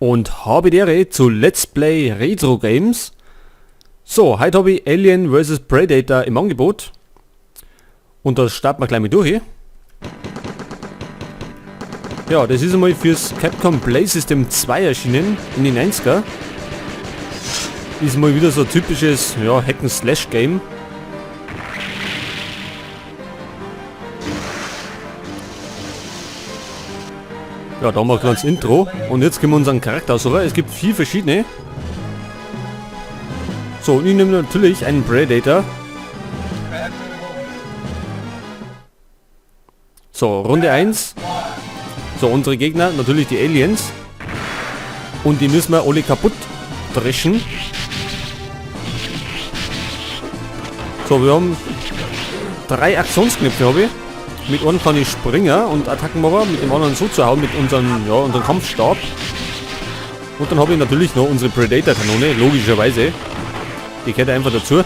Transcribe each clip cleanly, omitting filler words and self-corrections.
Und habe die Ehre zu Let's Play Retro Games. So, heute habe ich Alien vs Predator im Angebot. Und das starten wir gleich mal durch. Ja, das ist einmal fürs Capcom Play System 2 erschienen, in den 90er. Ist mal wieder so ein typisches, ja, Hack-and-Slash-Game. Ja, da haben wir ein kleines Intro. Und jetzt können wir unseren Charakter aussuchen. Es gibt 4 verschiedene. So, und ich nehme natürlich einen Predator. So, Runde 1. So, unsere Gegner, natürlich die Aliens. Und die müssen wir alle kaputt dreschen. So, wir haben 3 Aktionsknöpfe, habe ich. Mit einem kann ich springen und Attacken machen, mit dem anderen so zu hauen, mit unserem Kampfstab. Und dann habe ich natürlich noch unsere Predator-Kanone, logischerweise. Die gehört einfach dazu.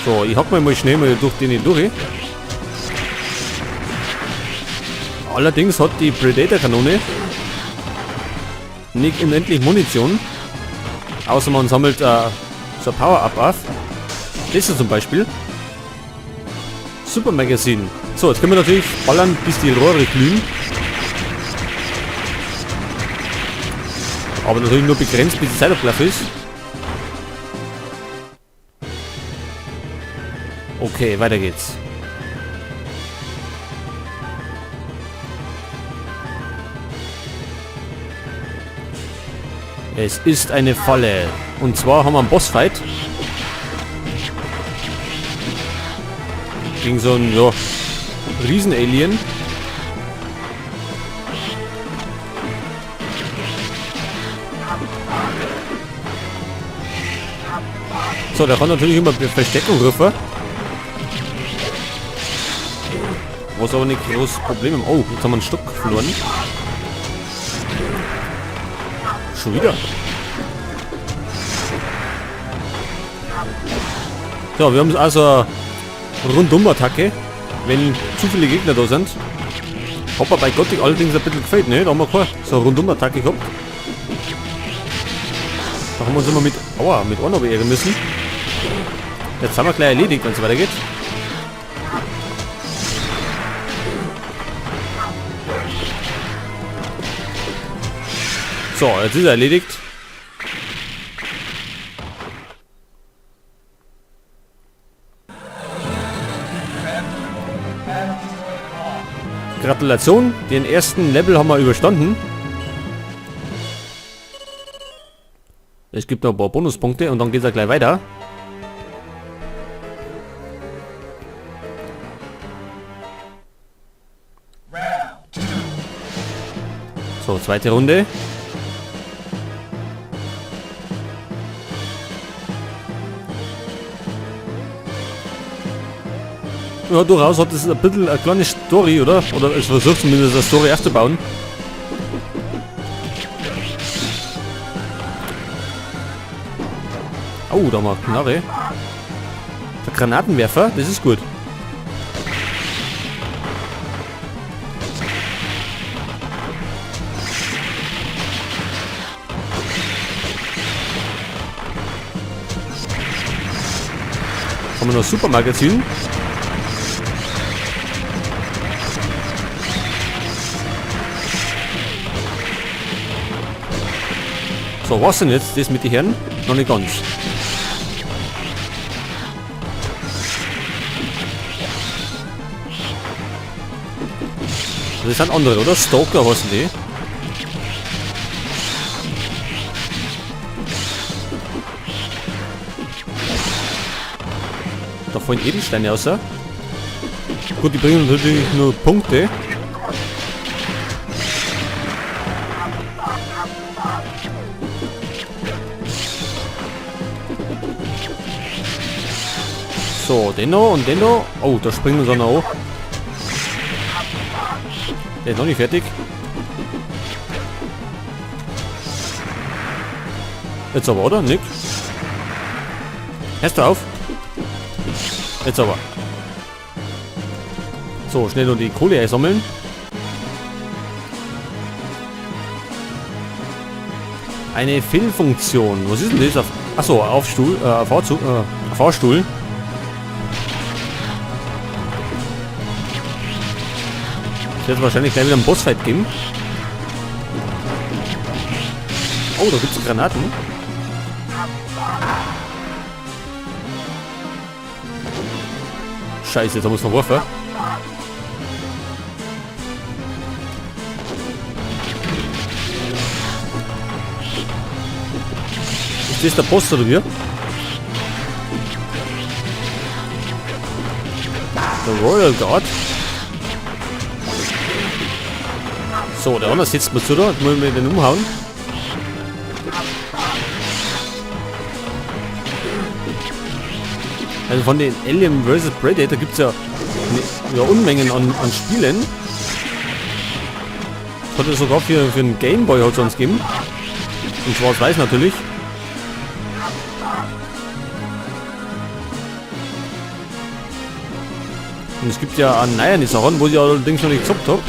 So, ich hack mal schnell mal durch den durch. Allerdings hat die Predator-Kanone nicht unendlich Munition. Außer man sammelt so ein Power-Up auf. Das ist zum Beispiel. Super Magazin. So, jetzt können wir natürlich ballern, bis die Rohre glühen. Aber natürlich nur begrenzt, bis die Zeit abgelaufen ist. Okay, weiter geht's. Es ist eine Falle. Und zwar haben wir einen Bossfight. Gegen so einen, ja, Riesen-Alien. So, der kann natürlich immer Versteckung rufen. Was aber nicht großes Problem ist. Oh, jetzt haben wir einen Stock verloren. Schon wieder. So, wir haben also Rundum-Attacke, wenn zu viele Gegner da sind. Hab bei Gothic allerdings ein bisschen gefällt, ne? Da haben wir keine so Rundum-Attacke gehabt. Da haben wir uns immer mit einer beehren müssen. Jetzt haben wir gleich erledigt, wenn es weitergeht. So, jetzt ist er erledigt. Gratulation, den ersten Level haben wir überstanden. Es gibt noch ein paar Bonuspunkte und dann geht es gleich weiter. So, zweite Runde. Ja, durchaus hat es ein bisschen eine kleine Story, oder? Oder es versucht zumindest eine Story aufzubauen. Oh, da haben wir Knarre. Der Granatenwerfer, das ist gut. Haben wir noch Super Magazin. So, was denn jetzt das mit den Herren? Noch nicht ganz. Das sind andere, oder? Stalker, was sind die? Da fallen Edelsteine raus. Gut, die bringen natürlich nur Punkte. So, den noch und den noch. Oh, da springen wir dann auch. Der ist noch nicht fertig. Jetzt aber, oder? Nick. Hörst du auf? Jetzt aber. So, schnell noch die Kohle einsammeln. Eine Fehlfunktion. Was ist denn das? Achso, Aufstuhl, Fahrstuhl. Es wird wahrscheinlich gleich wieder einen Bossfight geben. Oh, da gibt es Granaten. Scheiße, da muss man werfen. Ist das der Boss oder wie? Der Royal Guard. So, der andere sitzt mir zu da. Jetzt muss ich mir den umhauen. Also von den Alien vs. Predator gibt es ja, Unmengen an Spielen. Das hat es sogar für einen Gameboy hat es uns gegeben. In schwarz-weiß natürlich. Und es gibt ja an neuen Sachen, wo ich allerdings noch nicht gezockt habe.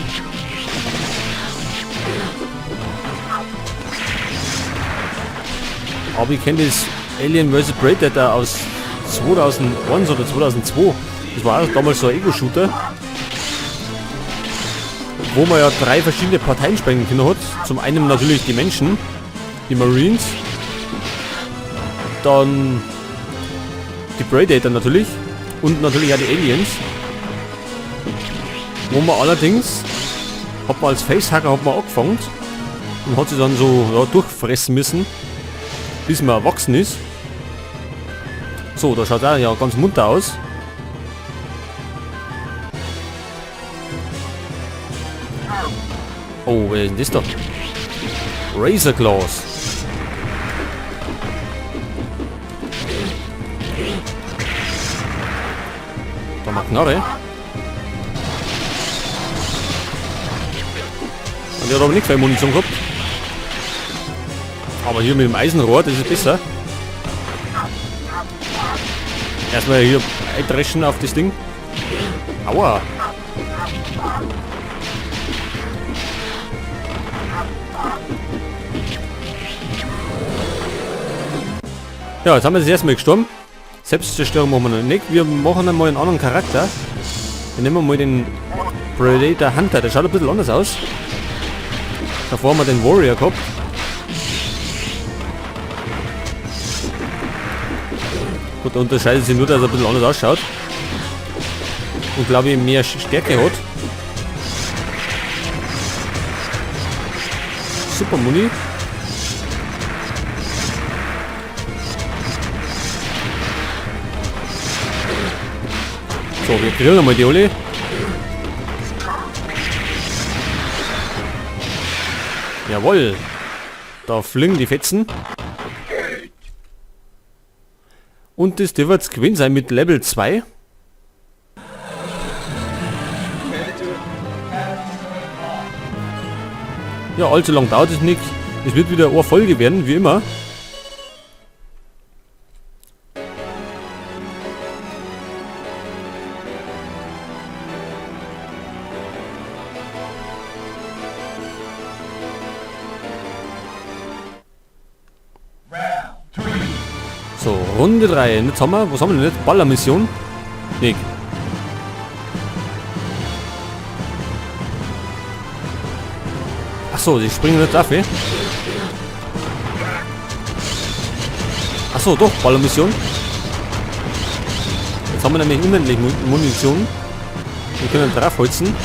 Aber ich kenne das Alien vs. Predator aus 2001 oder 2002. Das war auch damals so ein Ego-Shooter, wo man ja 3 verschiedene Parteien sprengen können hat. Zum einen natürlich die Menschen, die Marines, dann die Predator natürlich und natürlich auch die Aliens. Wo man allerdings, hat man als Facehacker angefangen und hat sich dann so durchfressen müssen, bis man erwachsen ist. So, da schaut er ja ganz munter aus. Oh, wer ist denn das da? Razor Claws. Da mal Knarre. Und der hat aber nicht viel Munition gehabt. Aber hier mit dem Eisenrohr, das ist besser. Erstmal hier eindreschen auf das Ding. Aua. Ja, jetzt haben wir das erste Mal gestorben. Selbstzerstörung machen wir noch nicht. Wir machen einmal einen anderen Charakter. Wir nehmen mal den Predator Hunter. Der schaut ein bisschen anders aus. Davor haben wir den Warrior gehabt. Gut, der unterscheidet sich nur, dass er ein bisschen anders ausschaut. Und glaube ich mehr Stärke hat. Super Muni. So, wir grillen einmal die alle. Jawohl. Da fliegen die Fetzen. Und das wird es gewesen sein mit Level 2. Ja, allzu lang dauert es nicht. Es wird wieder eine Folge werden, wie immer. So, Runde 3. Jetzt haben wir, was haben wir denn jetzt? Ballermission? Nee. Achso, die springen nicht auf, Achso, doch, Ballermission. Jetzt haben wir nämlich unendlich Munition. Wir können draufholzen.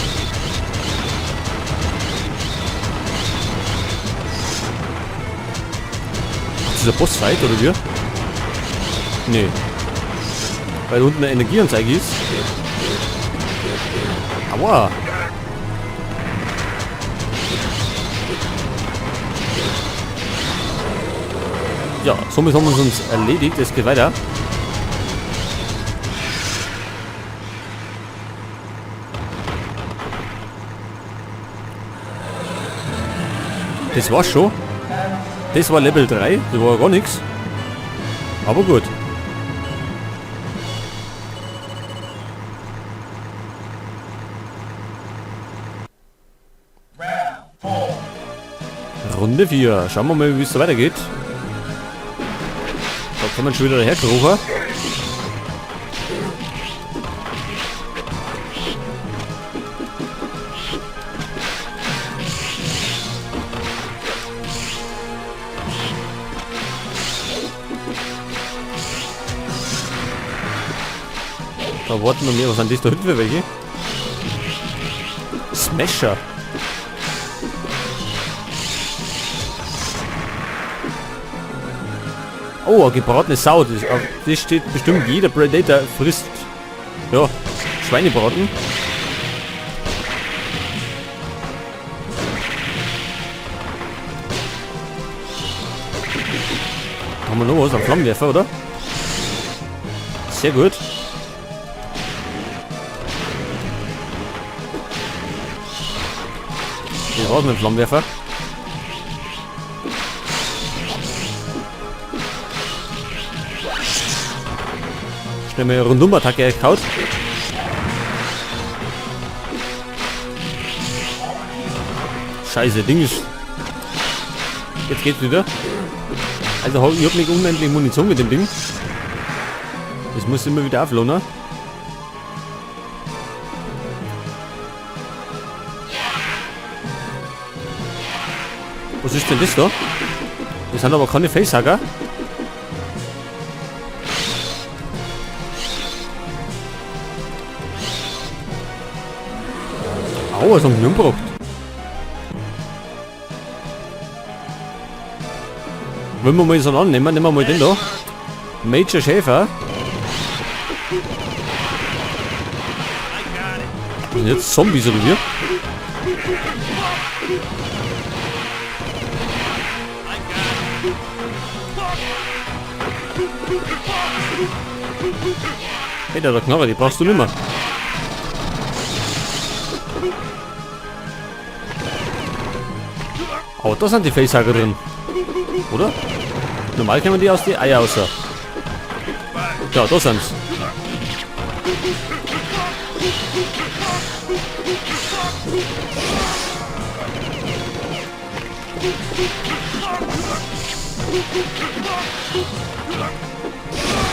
Dieser Bossfight oder wie? Nee. Weil unten eine Energieanzeige ist. Aua. Ja, somit haben wir uns erledigt. Es geht weiter. Das war's schon. Das war Level 3. Das war gar nichts. Aber gut. Runde Runde 4. Schauen wir mal, wie es so weitergeht. Da kommen schon wieder daherkrochen. Da warten wir mir, was an das da hinten für welche? Smasher. Oh, eine gebratene Sau. Das steht bestimmt, jeder Predator frisst. Ja, Schweinebraten. Haben wir noch was? Ein Flammenwerfer, oder? Sehr gut. Hier raus mit dem Flammenwerfer. Schnell mal eine Rundum-Attacke gekaut. Scheiße, Ding ist... Jetzt geht's wieder. Also ich hab nicht unendlich Munition mit dem Ding. Das muss immer wieder auflohnen. Was ist denn das da? Das sind aber keine Facehacker. Au, was haben wir umgebracht? Wenn wir mal so einen annehmen, nehmen wir mal den da. Major Schäfer. Und jetzt Zombies oder wie? Hey, der Knarre, die brauchst du nicht mehr. Oh, da sind die Facehacker drin. Oder? Normal kann man die aus die Eier raus. Ja, da sind's.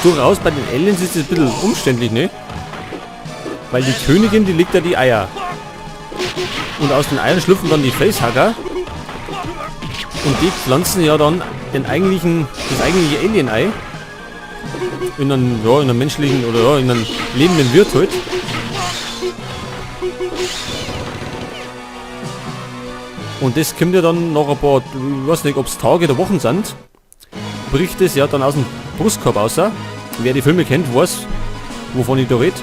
Durchaus bei den Aliens ist es ein bisschen umständlich, ne? Weil die Königin, die legt ja die Eier. Und aus den Eiern schlüpfen dann die Facehacker. Und die pflanzen ja dann das eigentliche Alien-Ei in einen, ja, in einem menschlichen oder ja, in einem lebenden Wirt halt. Und das kommt ja dann nach ein paar, ich weiß nicht, ob es Tage oder Wochen sind, bricht es ja dann aus dem Brustkorb raus. Wer die Filme kennt, weiß, wovon ich da rede.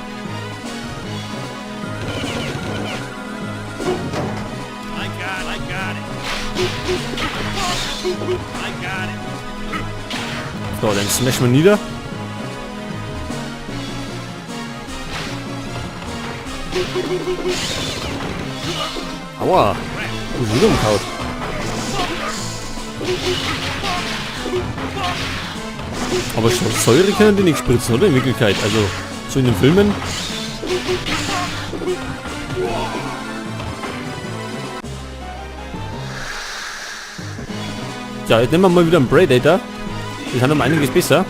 So, dann smashen wir nieder. Aua, ist wieder umgehauen. Aber Säure können die nicht spritzen, oder? In Wirklichkeit, also so in den Filmen. Ja, jetzt nehmen wir mal wieder einen Predator. Die sind um einiges besser.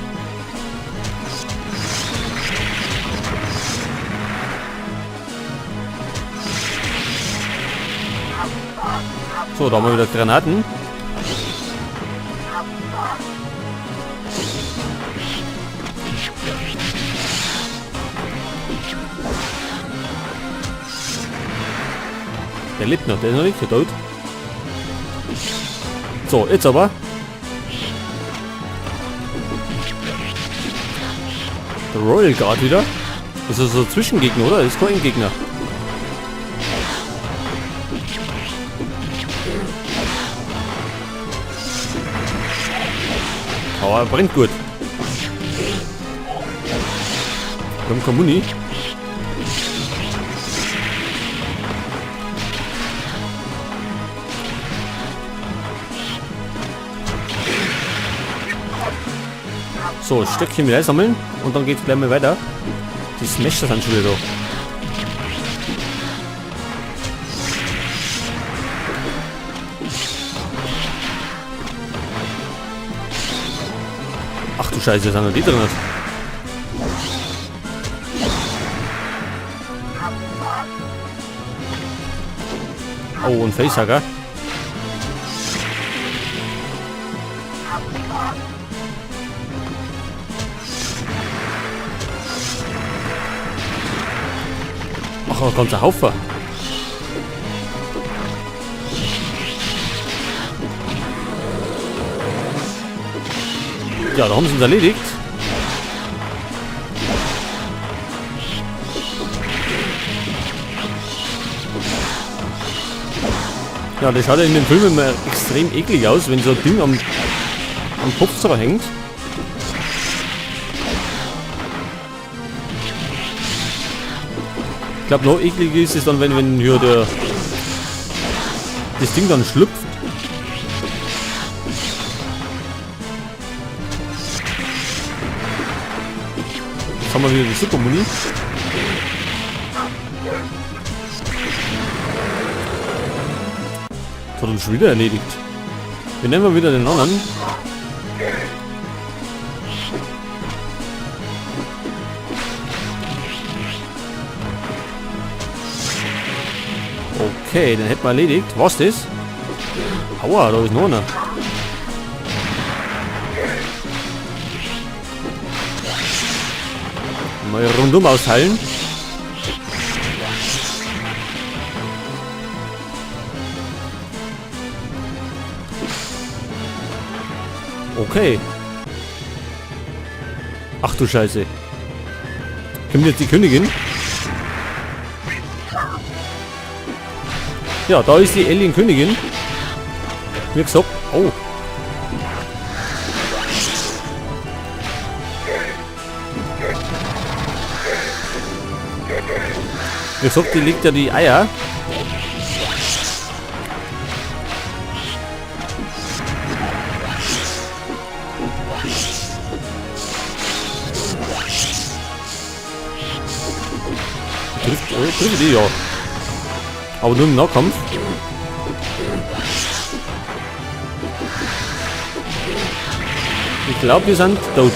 So, da haben wir wieder Granaten. Der lebt noch, der ist noch nicht tot. So, jetzt aber. Der Royal Guard wieder. Das ist so ein Zwischengegner, oder? Das ist kein Gegner. Aber er brennt gut. Wir haben keine Muni. So, ein Stückchen wieder sammeln und dann geht's gleich mal weiter. Die Smasher sind schon wieder da. Ach du Scheiße, sind noch die drin. Oh, und Facehacker. Ach, da kommt ein Haufen. Ja, da haben sie uns erledigt. Ja, das schaut ja in den Filmen immer extrem eklig aus, wenn so ein Ding am Kopf dran hängt. Ich glaube, noch ekliger ist es dann, wenn hier das Ding dann schlüpft. Jetzt haben wir wieder die Supermuni. Das hat uns schon wieder erledigt. Wir nehmen mal wieder den anderen. Okay, den hätten wir erledigt. Was ist das? Aua, da ist noch einer. Mal rundum austeilen. Okay. Ach du Scheiße. Kommt jetzt die Königin? Ja, da ist die Alien-Königin. Wie gesagt. Oh. Wie gesagt, die legt ja die Eier. Trifft die, ja. Aber nur im Nahkampf. Ich glaube, wir sind tot.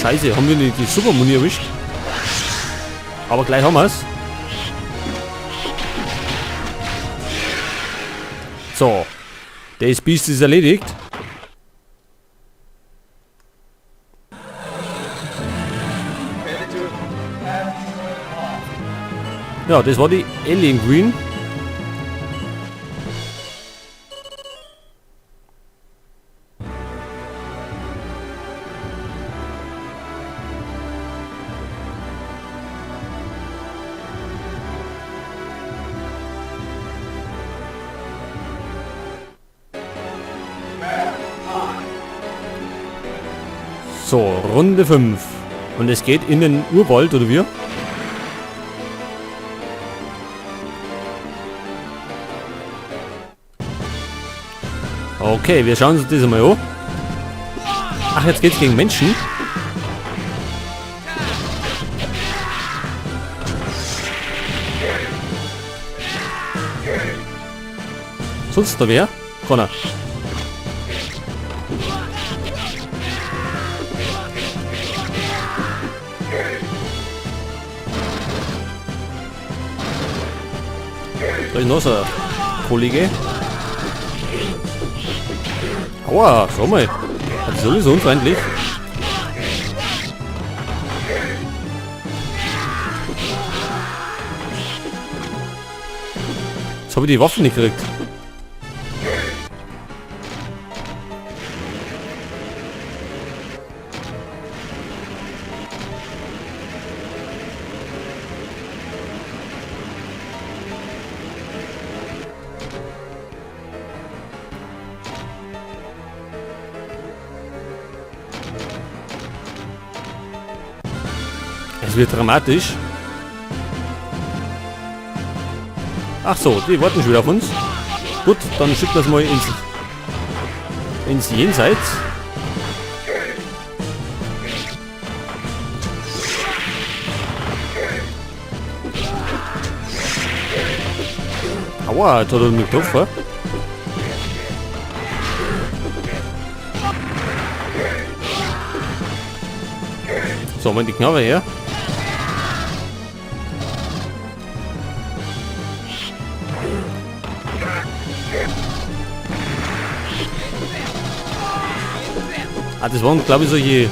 Scheiße, haben wir nicht die Supermuni erwischt? Aber gleich haben wir es. So, das Biest ist erledigt. Ja, das war die Alien Queen. So, Runde 5. Und es geht in den Urwald, oder wie? Okay, wir schauen uns das mal an. Ach, jetzt geht's gegen Menschen. Sonst da wer? Keiner. Da ist noch so ein Kollege. Aua, schau mal. Das ist sowieso unfreundlich. Jetzt habe ich die Waffen nicht gekriegt. Es wird dramatisch. Ach so, die warten schon wieder auf uns. Gut, dann schickt das mal ins Jenseits. Aua, jetzt hat er mich getroffen. So, mal die Knarre her. Ah, das waren, glaube ich, solche,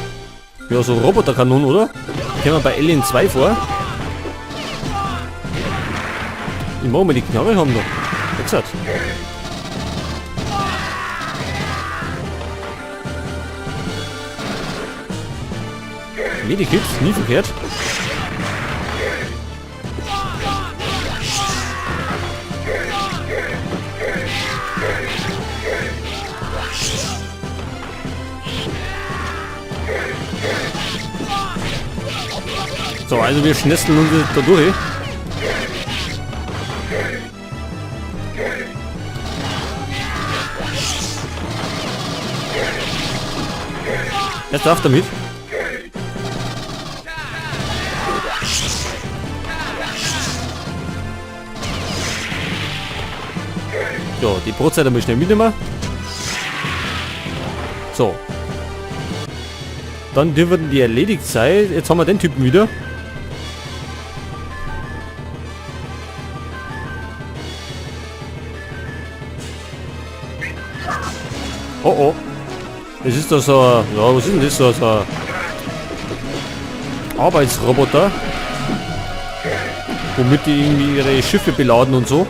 ja, so Roboterkanonen, oder? Die kennen wir bei Alien 2 vor. Ich mag mal die Knarre haben noch. Jetzt hat. Medikit, nie verkehrt. So, also wir schnesseln uns da durch. Jetzt darf damit. So, die Brotzeit haben wir schnell mitnehmen. So. Dann dürfen die erledigt sein. Jetzt haben wir den Typen wieder. Oh oh. Das ist da so ein, ja, was ist denn das? So ein Arbeitsroboter. Womit die irgendwie ihre Schiffe beladen und so.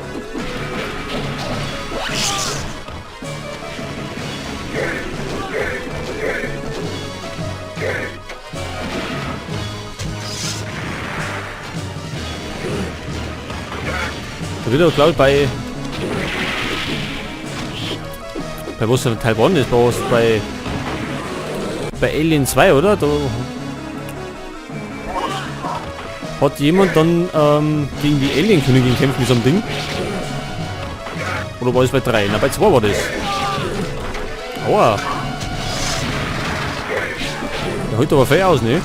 Da wird er, glaube ich, bei was für Taiwan ist, bei Alien 2, oder? Da hat jemand dann gegen die Alien-Königin gekämpft mit so einem Ding. Oder war es bei 3? Na, bei 2 war das. Aua. Der holt aber fein aus, ne?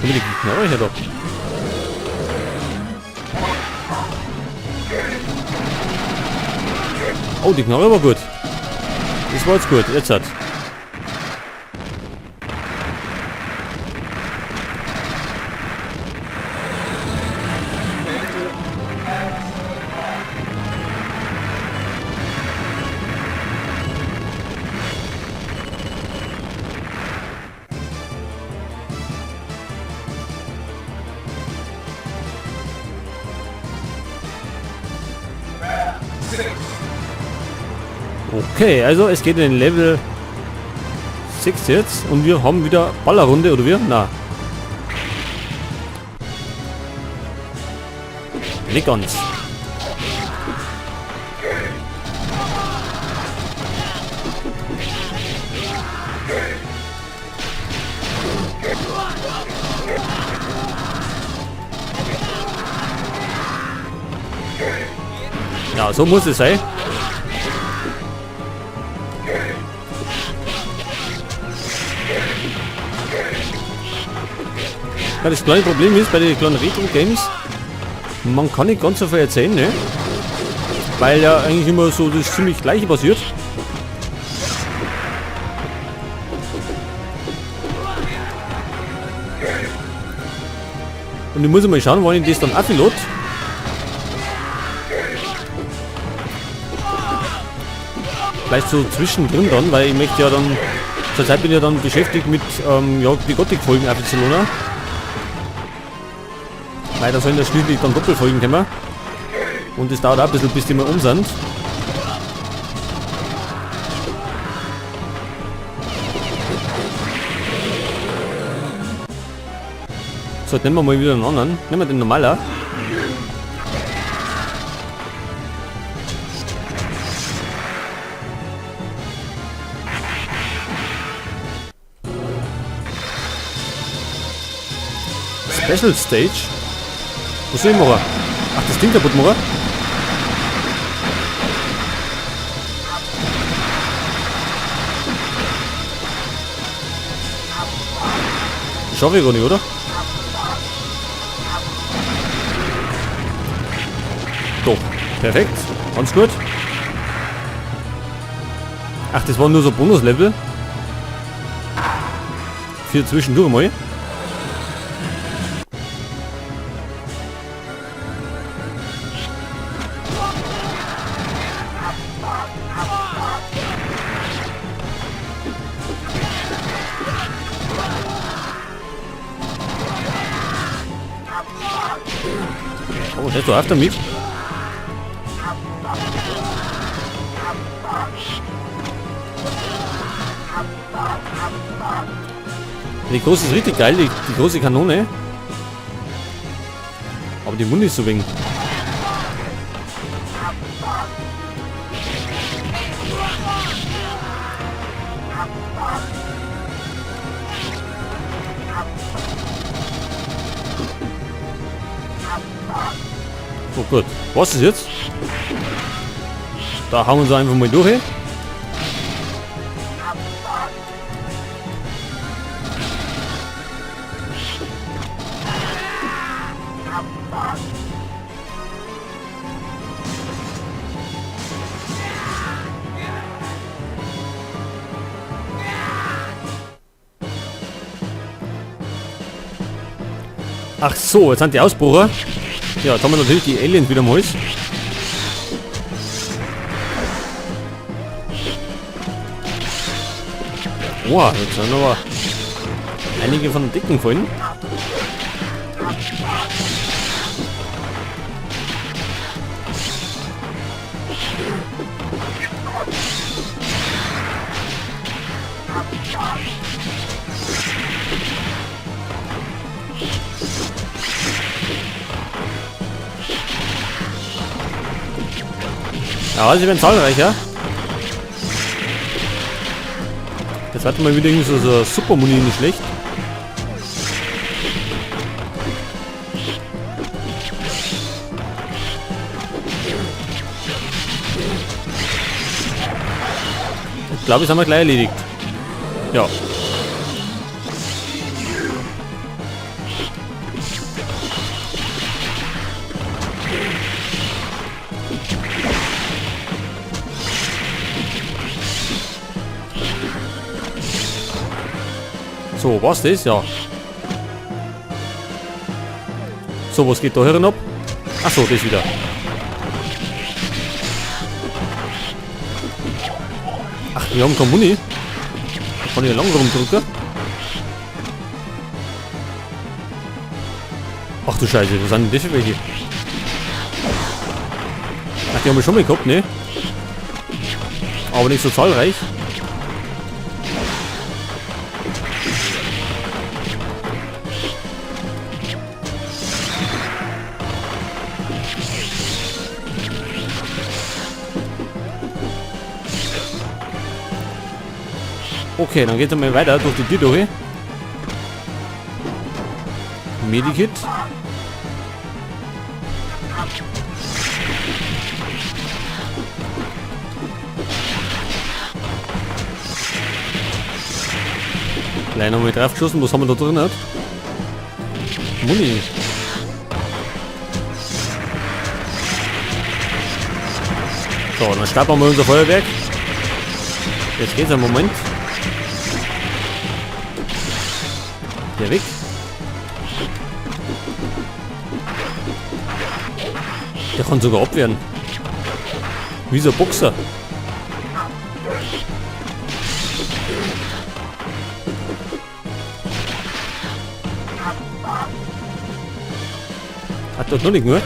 Komm, die Knarre her doch. Oh, die Knarre war gut. Das war jetzt gut. Jetzt hat. Okay, also es geht in den Level 6 jetzt und wir haben wieder Ballerrunde, oder wir? Na. Nicht ganz. Ja, so muss es sein. Ja, das kleine Problem ist bei den kleinen Retro-Games, man kann nicht ganz so viel erzählen, ne? Weil ja eigentlich immer so das ziemlich gleiche passiert. Und ich muss mal schauen, wann ich das dann abgelot. Vielleicht so zwischendrin dann, weil ich möchte ja dann, zurzeit bin ich ja dann beschäftigt mit ja, die Gothic-Folgen abzulohnen. Weil da sollen ja schließlich dann Doppelfolgen kommen. Und das dauert auch ein bisschen, bis die mal um sind. So, jetzt nehmen wir mal wieder einen anderen. Nehmen wir den normaler. Special Stage. Was soll ich machen? Ach, das Ding kaputt machen? Schaffe ich gar nicht, oder? Doch. Perfekt. Ganz gut. Ach, das war nur so Bonuslevel. Für zwischendurch mal. Oh, das ist doch öfter mit. Die große ist richtig geil, die große Kanone. Aber die Mund ist so wenig. Oh gut, was ist jetzt? Da hauen wir sie einfach mal durch. Ach so, jetzt sind die Ausbrucher. Ja, jetzt haben wir natürlich die Aliens wieder am Hals. Wow, jetzt sind aber einige von den Decken fallen. Ja, sie werden zahlreicher. Jetzt hat mal wieder irgendwie so Supermuni nicht schlecht. Ich glaube, das haben wir gleich erledigt. Ja. So, was das? Ja. So, was geht da herin ab? Achso, das wieder. Ach, wir haben keine Muni. Kann ich lang rumdrücken? Ach du Scheiße, was sind denn das für welche? Ach, die haben wir schon mal gehabt, ne? Aber nicht so zahlreich. Okay, dann geht es mal weiter durch die Tür durch. Medikit. Gleich nochmal drauf geschossen, was haben wir da drin? Hat? Muni. So, dann starten wir unser Feuerwerk. Jetzt geht's einen Moment. Der weg. Der kann sogar abwehren. Wie so ein Boxer. Hat dort noch nicht nur.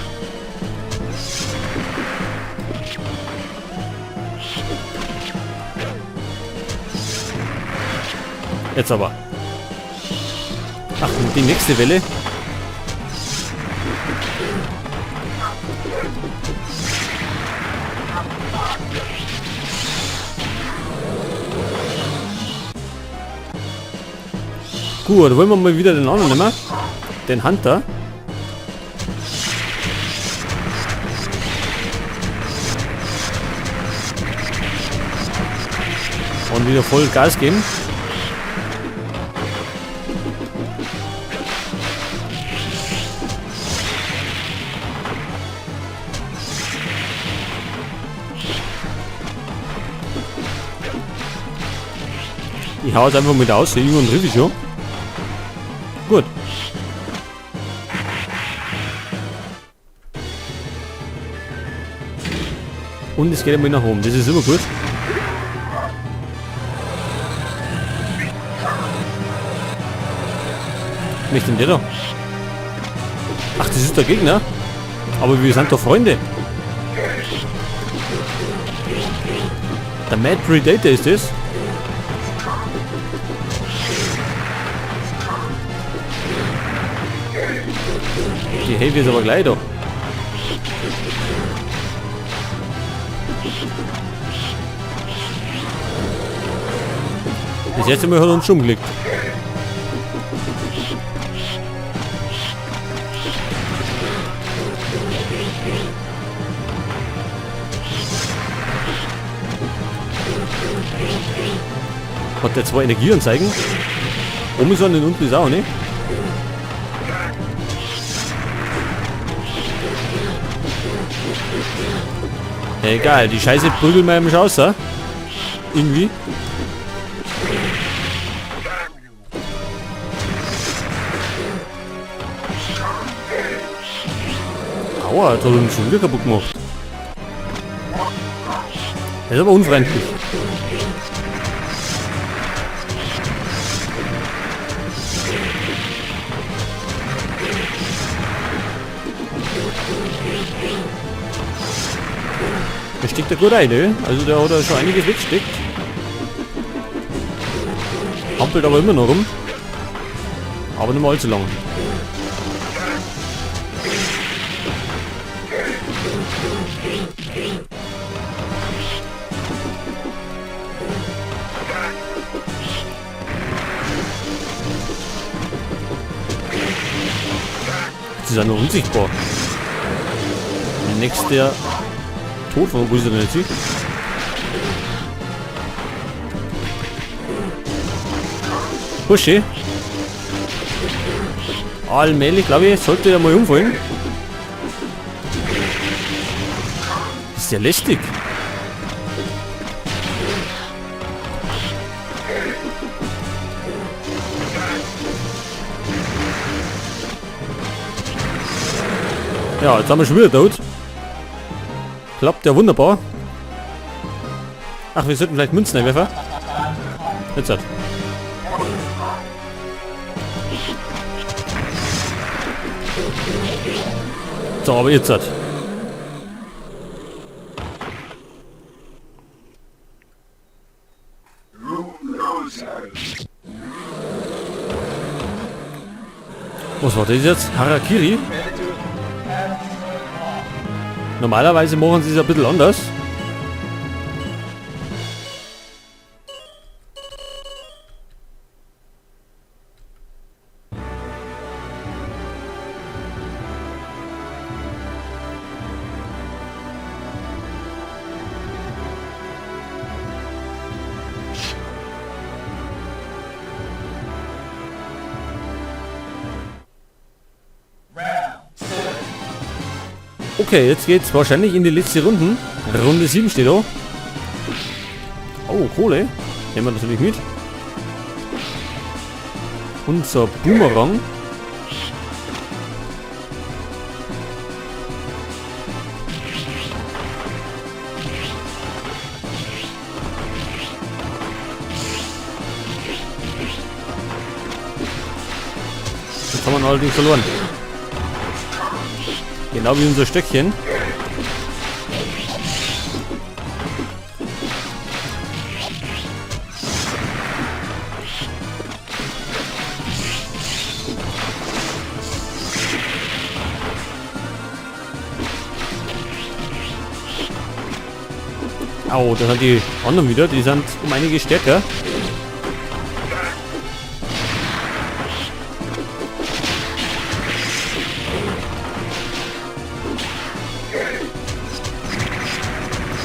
Jetzt aber. Ach, und die nächste Welle. Gut, wollen wir mal wieder den anderen nehmen. Den Hunter. Und wieder voll Gas geben. Ich hau es einfach mit aus, irgendwann triff ich schon. Gut. Und es geht einmal nach oben, das ist immer gut. Nicht denn der da? Ach, das ist der Gegner? Aber wir sind doch Freunde. Der Mad Predator ist das. Die Heavy ist aber gleich da. Das erste Mal hat er uns schon umgelegt. Hat der zwei Energieanzeigen? Oben ist er und unten ist er auch, ne? Egal, die Scheiße prügeln wir nämlich aus, ha? Irgendwie. Aua, hat er uns schon wieder kaputt gemacht. Das ist aber unfreundlich. Der steckt da gut rein, ne? Also der hat da schon einiges weggesteckt. Hampelt aber immer noch rum. Aber nicht mal allzu lang. Sie sind noch unsichtbar. Der nächste Tod von wo ist er denn jetzt? Buschi. Allmählich, glaube ich, sollte er mal umfallen. Ist ja lästig. Ja, jetzt haben wir schon wieder tot. Klappt ja wunderbar. Ach, wir sollten vielleicht Münzen einwerfen. Jetzt hat. So, aber jetzt hat. Was war das jetzt? Harakiri? Normalerweise machen sie es ein bisschen anders. Okay, jetzt geht's wahrscheinlich in die letzte Runde. Runde 7 steht da. Oh, Kohle. Nehmen wir natürlich mit. Unser Boomerang. Jetzt haben wir ihn allerdings verloren. Genau wie unser Stöckchen. Au, da sind die anderen wieder, die sind um einige stärker.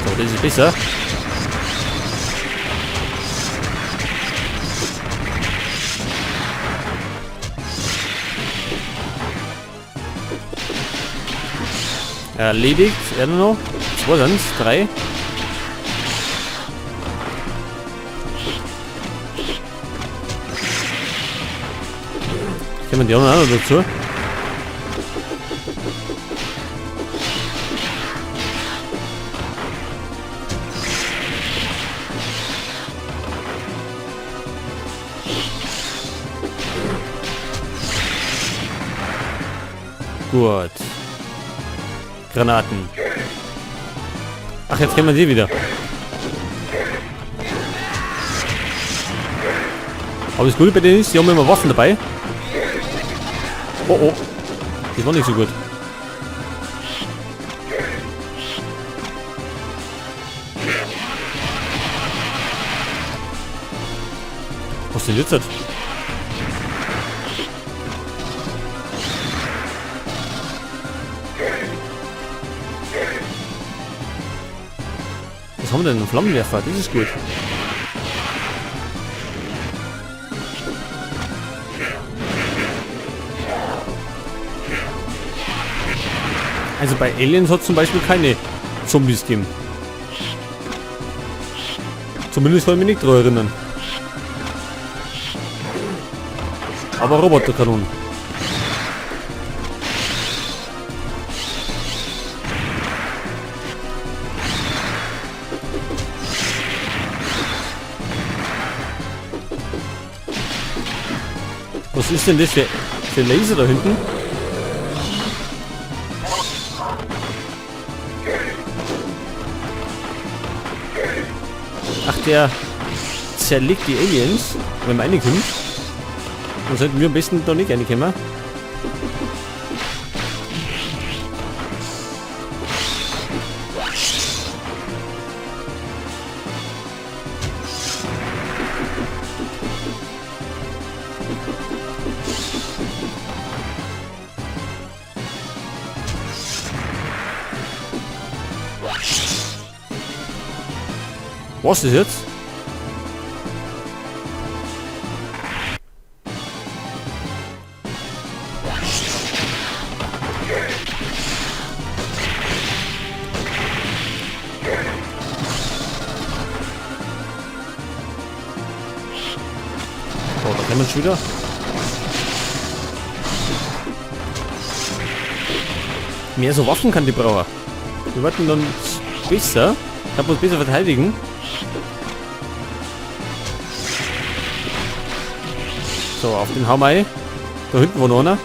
So, das ist besser. Erledigt, er nur noch. 2 sind es, 3. Kommen die anderen auch noch dazu. Gut. Granaten. Ach, jetzt kennen wir die wieder. Aber das Gute bei denen ist, die haben immer Waffen dabei. Oh oh. Das war nicht so gut. Was ist denn jetzt? Was haben wir denn? Einen Flammenwerfer? Das ist gut. Also bei Aliens hat es zum Beispiel keine Zombies gegeben. Zumindest kann ich mich nicht daran erinnern. Aber Roboterkanonen. Was ist denn das für Laser da hinten? Ach, der zerlegt die Aliens, wenn man reinkommt. Dann sollten wir am besten da nicht reinkommen. Was ist jetzt? Oh, da kann man schon wieder. Mehr so Waffen kann die Brauer. Wir wollten dann besser. Kann uns besser verteidigen. So, auf den hauen wir ein. Da hinten war noch einer.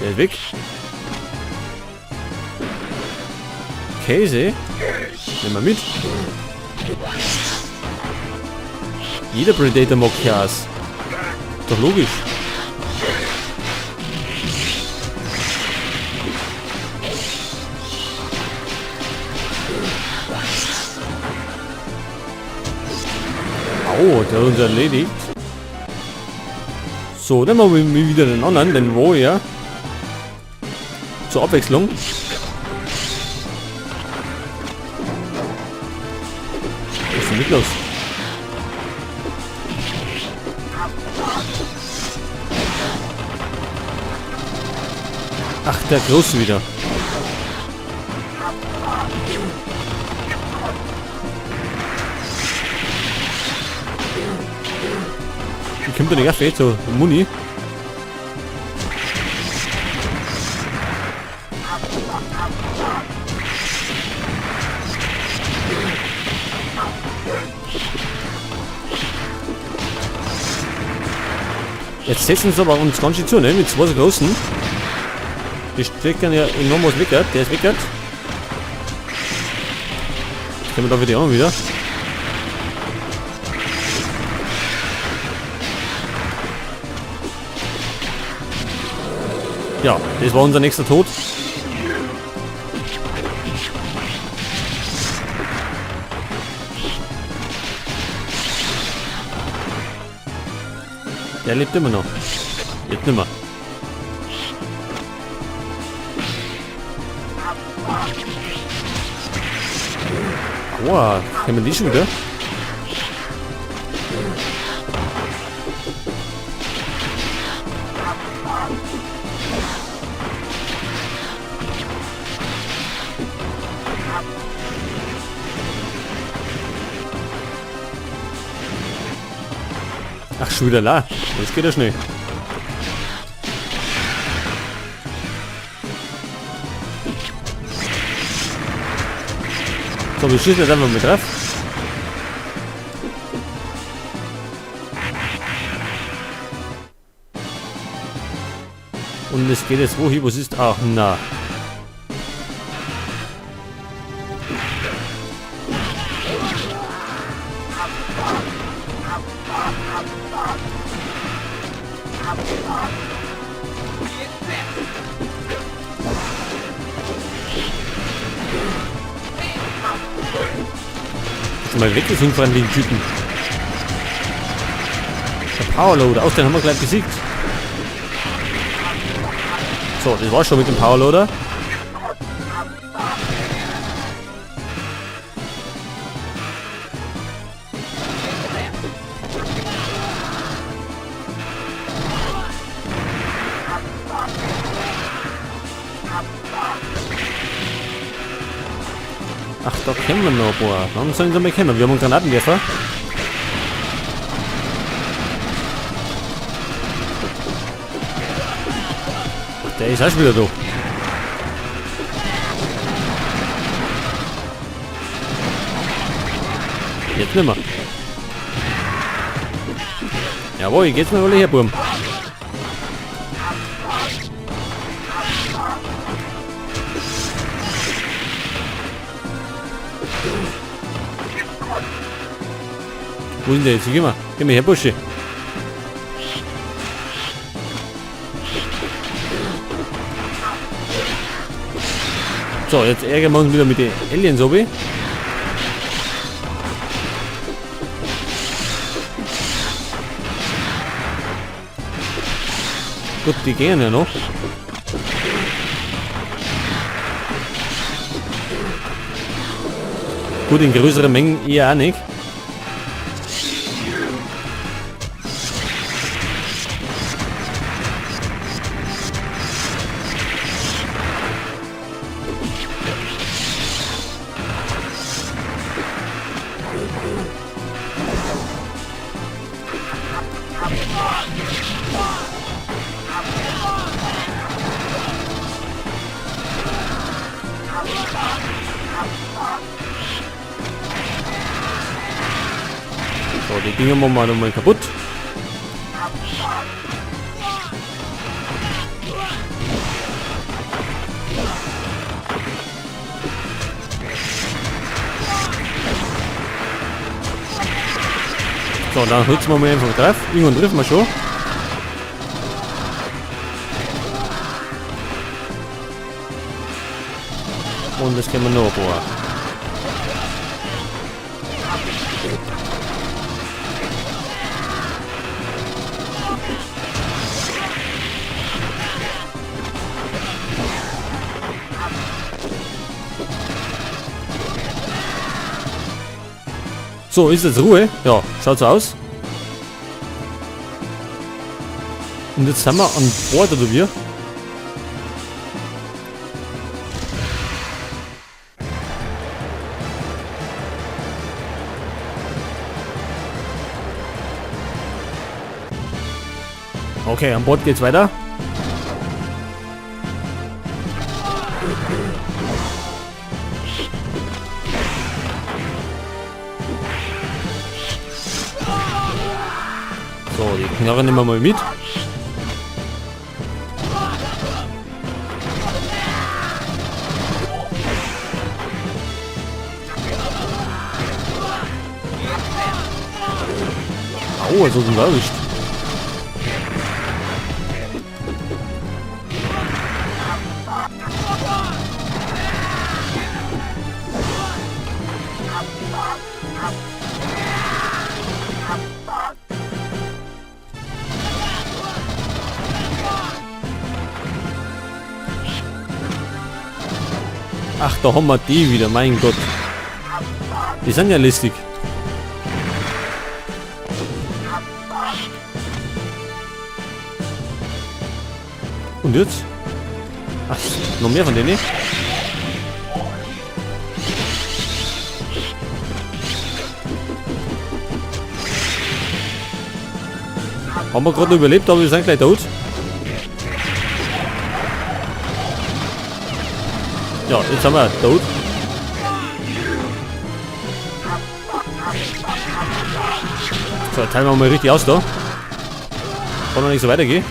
Der ist weg. Käse. Nehmen wir mit. Jeder Predator mag Chaos. Doch logisch. Oh, der hat uns erledigt. So, dann machen wir wieder den anderen, den Warrior. Zur Abwechslung. Was ist denn mit los? Ach, der Große wieder. Kommt da nicht erst so Muni. Jetzt setzen sie aber uns ganz schön zu, ne? Mit zwei so großen. Die stecken ja enorm was weg, der ist weg. Jetzt können wir da wieder auch wieder. Ja, das war unser nächster Tod. Der lebt immer noch. Jetzt nimmer. Aua, kennen wir die schon wieder? Ach, schon wieder la. Das geht ja schnell. So, wir schießen jetzt einfach mit drauf. Und es geht jetzt wohin, was ist? Ach, na. Schon mal weggeflogen von den Typen. Der Powerloader, aus den haben wir gleich besiegt. So, das war schon mit dem Powerloader. Ach, da kennen wir noch, boah. Warum sollen sie mal kennen? Wir haben einen Granatenwerfer. Der ist auch schon wieder da. Jetzt nicht mehr. Jawohl, geht's mir wohl her, Burm. Wo ist denn der jetzt? Geh mal her, Bursche. So, jetzt ärgern wir uns wieder mit den Aliens, obi. Gut, die gehen ja noch. Gut, in größeren Mengen eher auch nicht. So, die Dinger machen wir nochmal kaputt. So, dann holzen wir mal einfach drauf. Irgendwann treffen wir schon. Und das können wir noch bohren. So, ist jetzt Ruhe. Ja, schaut so aus. Und jetzt sind wir an Bord, oder wir? Okay, an Bord geht's weiter. So, die Knarre nehmen wir mal mit. Oh, also sind wir erwischt. Ach, da haben wir die wieder, mein Gott. Die sind ja listig. Und jetzt? Ach, noch mehr von denen? Haben wir gerade überlebt, aber wir sind gleich tot. Ja, jetzt sind wir tot. So, teilen wir mal richtig aus da. Kann noch nicht so weitergehen.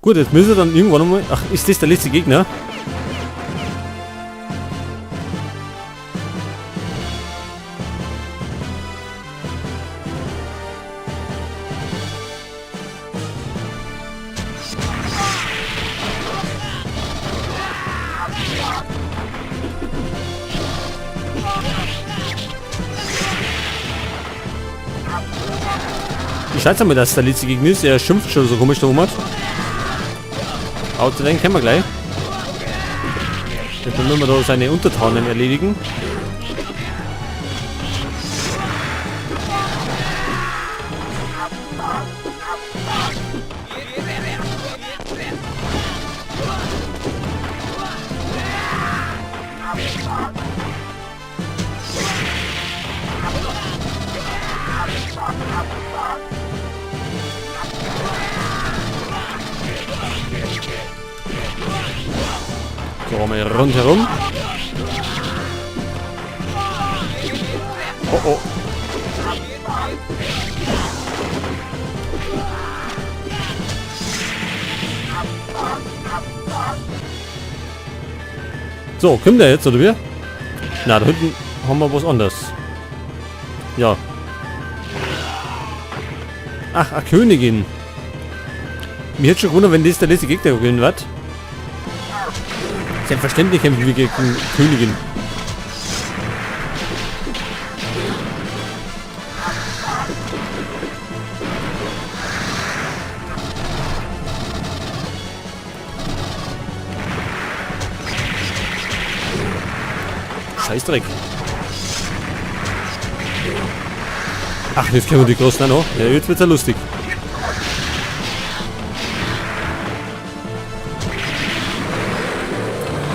Gut, jetzt müssen wir dann irgendwann einmal... Ach, ist das der letzte Gegner? Ich schätze mal, dass der letzte Gegner ist. Er schimpft schon so komisch da rum. Auto, den kennen wir gleich. Jetzt müssen wir da seine Untertanen erledigen. So, mal rundherum. Oh oh. So, kommt der jetzt, oder wie? Na, da hinten haben wir was anderes. Ja. Ach, eine Königin. Mir hätte schon gewundert, wenn das der letzte Gegner gewinnen wird. Selbstverständlich kämpfen wir gegen Königin. Scheißdreck. Ach, jetzt können wir die Großen auch noch. Ja, jetzt wird's ja lustig.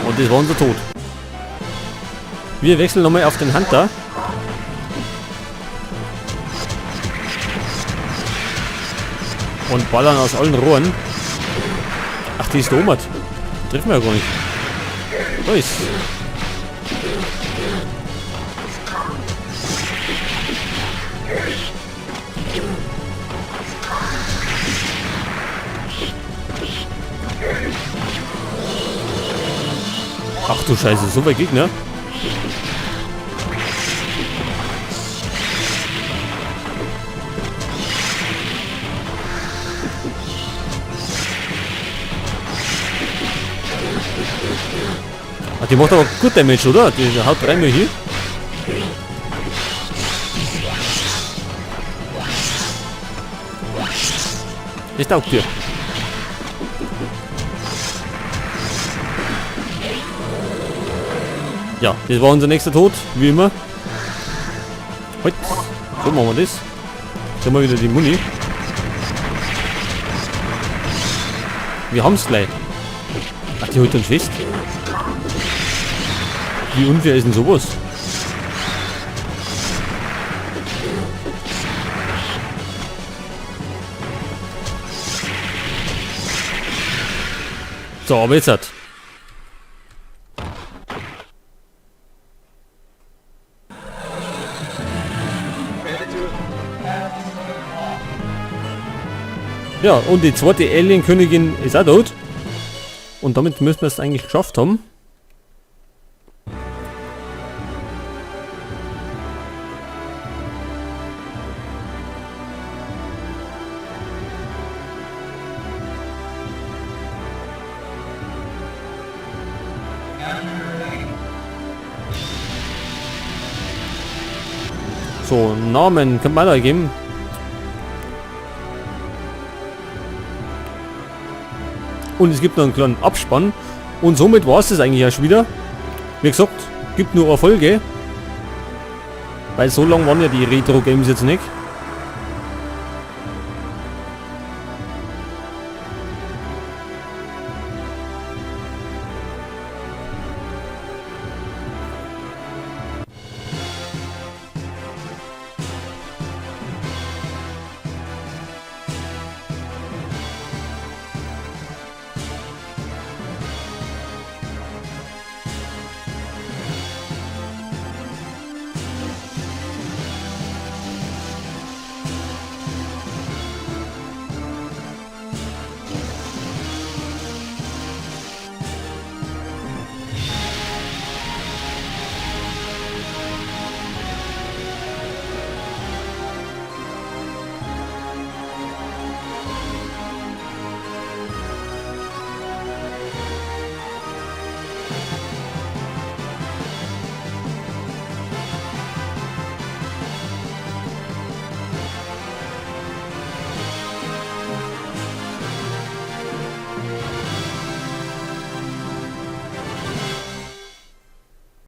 Und das war unser Tod. Wir wechseln nochmal auf den Hunter. Und ballern aus allen Rohren. Ach, die ist da oben. Treffen wir ja gar nicht. Da ist. Ach du Scheiße, so weit Gegner. Ach, die macht aber gut Damage, oder? Die haut dreimal hier. Das taugt dir. Ja, das war unser nächster Tod, wie immer. Halt. So machen wir das. Dann mal wieder die Muni. Wir haben es gleich. Ach, die holt uns fest. Wie unfair ist denn sowas? So, aber jetzt hat. Ja, und die zweite Alien-Königin ist auch tot. Und damit müssen wir es eigentlich geschafft haben. So, Namen kann man da geben. Und es gibt noch einen kleinen Abspann. Und somit war es das eigentlich auch schon wieder. Wie gesagt, gibt nur Erfolge. Weil so lang waren ja die Retro-Games jetzt nicht.